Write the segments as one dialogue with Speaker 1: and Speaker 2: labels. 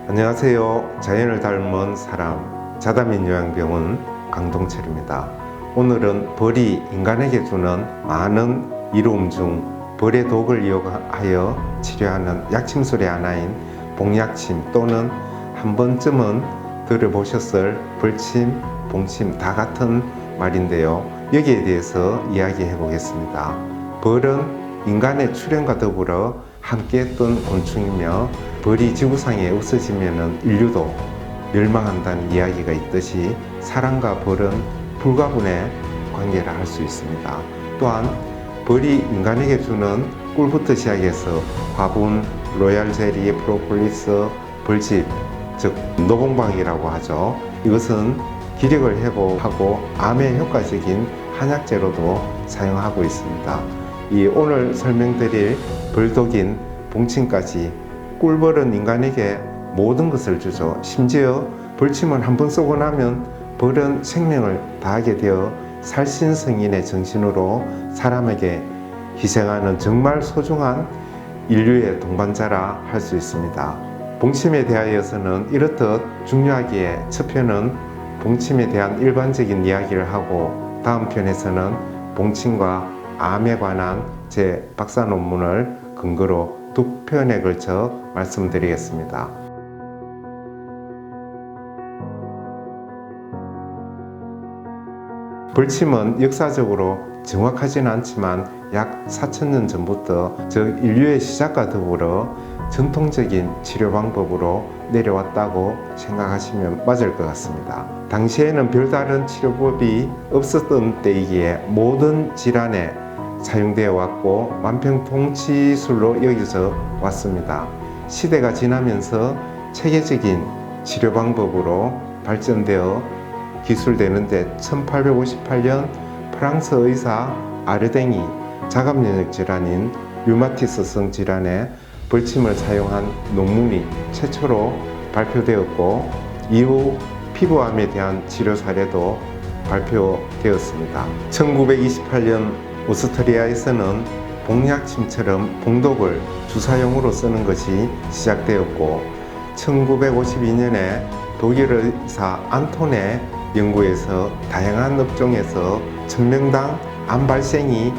Speaker 1: 안녕하세요. 자연을 닮은 사람 자다민요양병원 강동철입니다. 오늘은 벌이 인간에게 주는 많은 이로움 중 벌의 독을 이용하여 치료하는 약침술의 하나인 봉약침 또는 한 번쯤은 들어보셨을 벌침, 봉침 다 같은 말인데요. 여기에 대해서 이야기해 보겠습니다. 벌은 인간의 출현과 더불어 함께했던 곤충이며 벌이 지구상에 없어지면 인류도 멸망한다는 이야기가 있듯이 사람과 벌은 불가분의 관계를 할 수 있습니다. 또한 벌이 인간에게 주는 꿀부터 시작해서 화분, 로얄젤리, 프로폴리스, 벌집, 즉 노봉방이라고 하죠. 이것은 기력을 회복하고 암에 효과적인 한약재로도 사용하고 있습니다. 이 오늘 설명드릴 벌독인 봉침까지 꿀벌은 인간에게 모든 것을 주죠. 심지어 벌침을 한번 쏘고 나면 벌은 생명을 다하게 되어 살신성인의 정신으로 사람에게 희생하는 정말 소중한 인류의 동반자라 할 수 있습니다. 봉침에 대하여서는 이렇듯 중요하기에 첫 편은 봉침에 대한 일반적인 이야기를 하고 다음 편에서는 봉침과 암에 관한 제 박사 논문을 근거로 두 편에 걸쳐 말씀드리겠습니다. 벌침은 역사적으로 정확하지는 않지만 약 4,000년 전부터 즉 인류의 시작과 더불어 전통적인 치료 방법으로 내려왔다고 생각하시면 맞을 것 같습니다. 당시에는 별다른 치료법이 없었던 때이기에 모든 질환에 사용되어 왔고 만병통치술로 여겨져 왔습니다. 시대가 지나면서 체계적인 치료 방법으로 발전되어 기술되는데 1858년 프랑스 의사 아르댕이 자갑면역 질환인 류마티스성 질환에 벌침을 사용한 논문이 최초로 발표되었고 이후 피부암에 대한 치료 사례도 발표되었습니다. 1928년 오스트리아에서는 봉약침처럼 봉독을 주사용으로 쓰는 것이 시작되었고 1952년에 독일 의사 안톤의 연구에서 다양한 업종에서 1000명당 암 발생이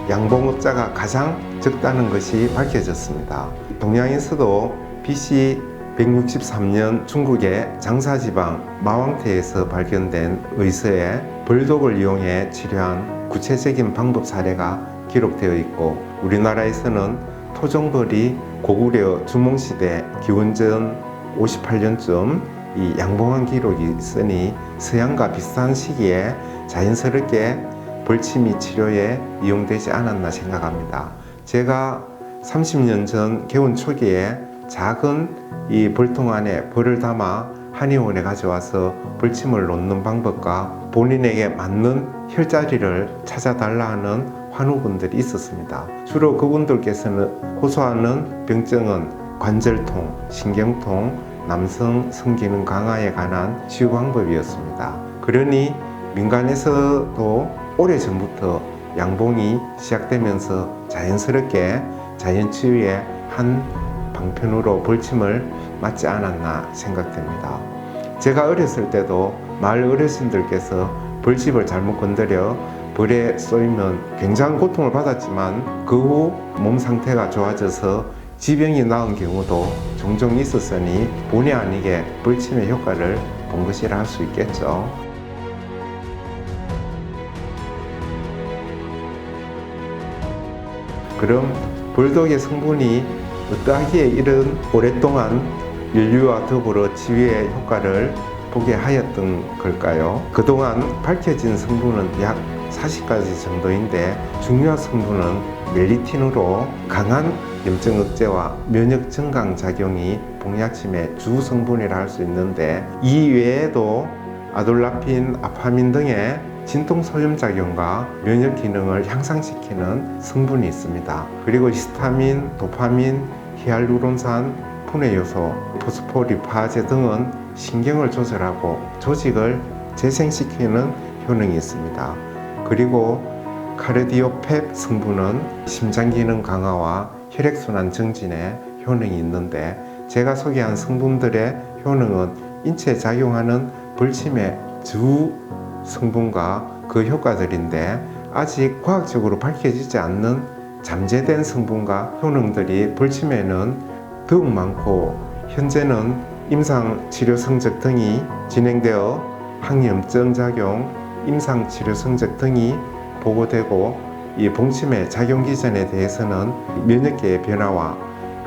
Speaker 1: 양봉업자가 가장 적다는 것이 밝혀졌습니다. 동양에서도 BC 163년 중국의 장사지방 마왕태에서 발견된 의서에 벌독을 이용해 치료한 구체적인 방법 사례가 기록되어 있고 우리나라에서는 토종벌이 고구려 주몽시대 기원전 58년쯤 이 양봉한 기록이 있으니 서양과 비슷한 시기에 자연스럽게 벌침이 치료에 이용되지 않았나 생각합니다. 제가 30년 전 개원 초기에 작은 이 벌통 안에 벌을 담아 한의원에 가져와서 벌침을 놓는 방법과 본인에게 맞는 혈자리를 찾아달라 하는 환우분들이 있었습니다. 주로 그분들께서는 호소하는 병증은 관절통, 신경통, 남성 성기능 강화에 관한 치유 방법이었습니다. 그러니 민간에서도 오래전부터 양봉이 시작되면서 자연스럽게 자연치유의 한 방편으로 벌침을 맞지 않았나 생각됩니다. 제가 어렸을 때도 마을 어르신들께서 벌집을 잘못 건드려 벌에 쏘이면 굉장히 고통을 받았지만 그 후 몸 상태가 좋아져서 지병이 나은 경우도 종종 있었으니 본의 아니게 벌침의 효과를 본 것이라 할 수 있겠죠. 그럼 벌독의 성분이 어떠하기에 이런 오랫동안 인류와 더불어 치유의 효과를 보게 하였던 걸까요? 그동안 밝혀진 성분은 약 40가지 정도인데 중요한 성분은 멜리틴으로 강한 염증 억제와 면역 증강 작용이 봉약침의 주 성분이라 할 수 있는데 이 외에도 아돌라핀, 아파민 등의 진통 소염 작용과 면역 기능을 향상시키는 성분이 있습니다. 그리고 히스타민, 도파민, 히알루론산, 분해 요소, 포스포리파제 등은 신경을 조절하고 조직을 재생시키는 효능이 있습니다. 그리고 카르디오펩 성분은 심장 기능 강화와 혈액순환 증진에 효능이 있는데 제가 소개한 성분들의 효능은 인체에 작용하는 불침의 주 성분과 그 효과들인데 아직 과학적으로 밝혀지지 않는 잠재된 성분과 효능들이 불침에는 더욱 많고 현재는 임상치료 성적 등이 진행되어 항염증 작용, 임상치료 성적 등이 보고되고 이 봉침의 작용 기전에 대해서는 면역계의 변화와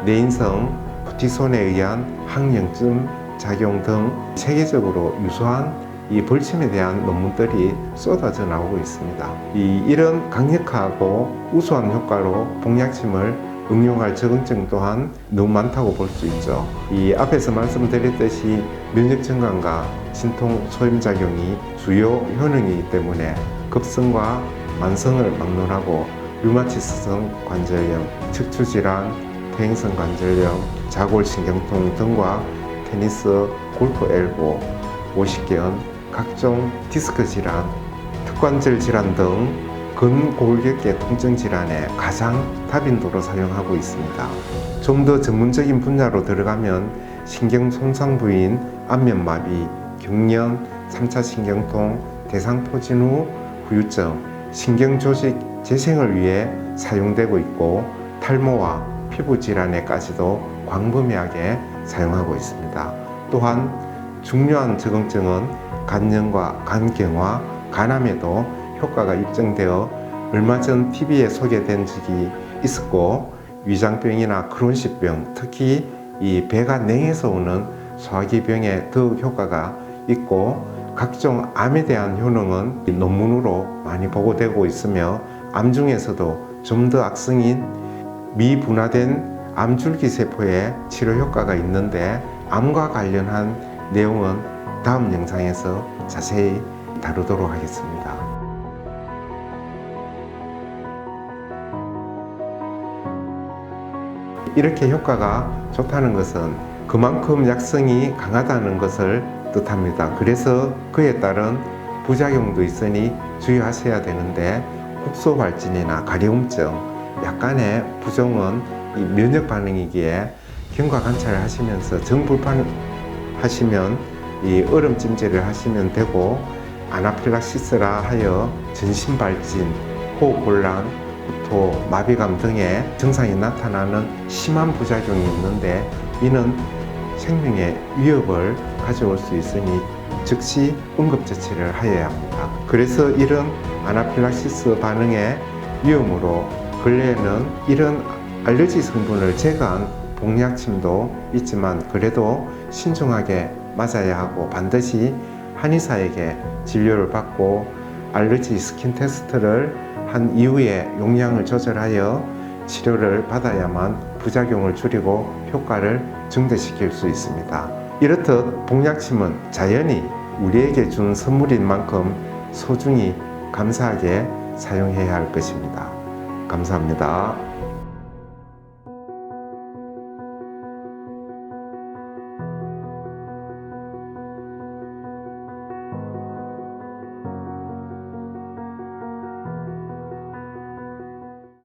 Speaker 1: 내인성 코티손에 의한 항염증 작용 등 세계적으로 유수한 이 벌침에 대한 논문들이 쏟아져 나오고 있습니다. 이런 강력하고 우수한 효과로 복약침을 응용할 적응증 또한 너무 많다고 볼 수 있죠. 이 앞에서 말씀드렸듯이 면역 증강과 진통 소염작용이 주요 효능이기 때문에 급성과 만성을 막론하고 류마티스성 관절염, 척추질환, 퇴행성 관절염, 자골신경통 등과 테니스, 골프 엘보, 오십견, 각종 디스크 질환, 특관절 질환 등 근골격계 통증 질환에 가장 다빈도로 사용하고 있습니다. 좀 더 전문적인 분야로 들어가면 신경 손상 부위인 안면마비, 경련, 3차 신경통, 대상포진 후 후유증, 신경조직 재생을 위해 사용되고 있고 탈모와 피부 질환에까지도 광범위하게 사용하고 있습니다. 또한 중요한 적응증은 간염과 간경화, 간암에도 효과가 입증되어 얼마 전 TV에 소개된 적이 있었고 위장병이나 크론시병, 특히 이 배가 냉해서 오는 소화기병에 더욱 효과가 있고 각종 암에 대한 효능은 논문으로 많이 보고되고 있으며 암 중에서도 좀 더 악성인 미분화된 암줄기세포의 치료 효과가 있는데 암과 관련한 내용은 다음 영상에서 자세히 다루도록 하겠습니다. 이렇게 효과가 좋다는 것은 그만큼 약성이 강하다는 것을 뜻합니다. 그래서 그에 따른 부작용도 있으니 주의하셔야 되는데 국소발진이나 가려움증, 약간의 부종은 이 면역 반응이기에 경과 관찰을 하시면서 정불판 하시면 이 얼음 찜질을 하시면 되고 아나필락시스라 하여 전신발진, 호흡곤란, 구토, 마비감 등의 증상이 나타나는 심한 부작용이 있는데 이는 생명의 위협을 가져올 수 있으니 즉시 응급처치를 하여야 합니다. 그래서 이런 아나필락시스 반응의 위험으로 근래에는 이런 알레르기 성분을 제거한 복약침도 있지만 그래도 신중하게 맞아야 하고 반드시 한의사에게 진료를 받고 알레르기 스킨 테스트를 한 이후에 용량을 조절하여 치료를 받아야만 부작용을 줄이고 효과를 증대시킬 수 있습니다. 이렇듯 복약침은 자연이 우리에게 준 선물인 만큼 소중히 감사하게 사용해야 할 것입니다. 감사합니다.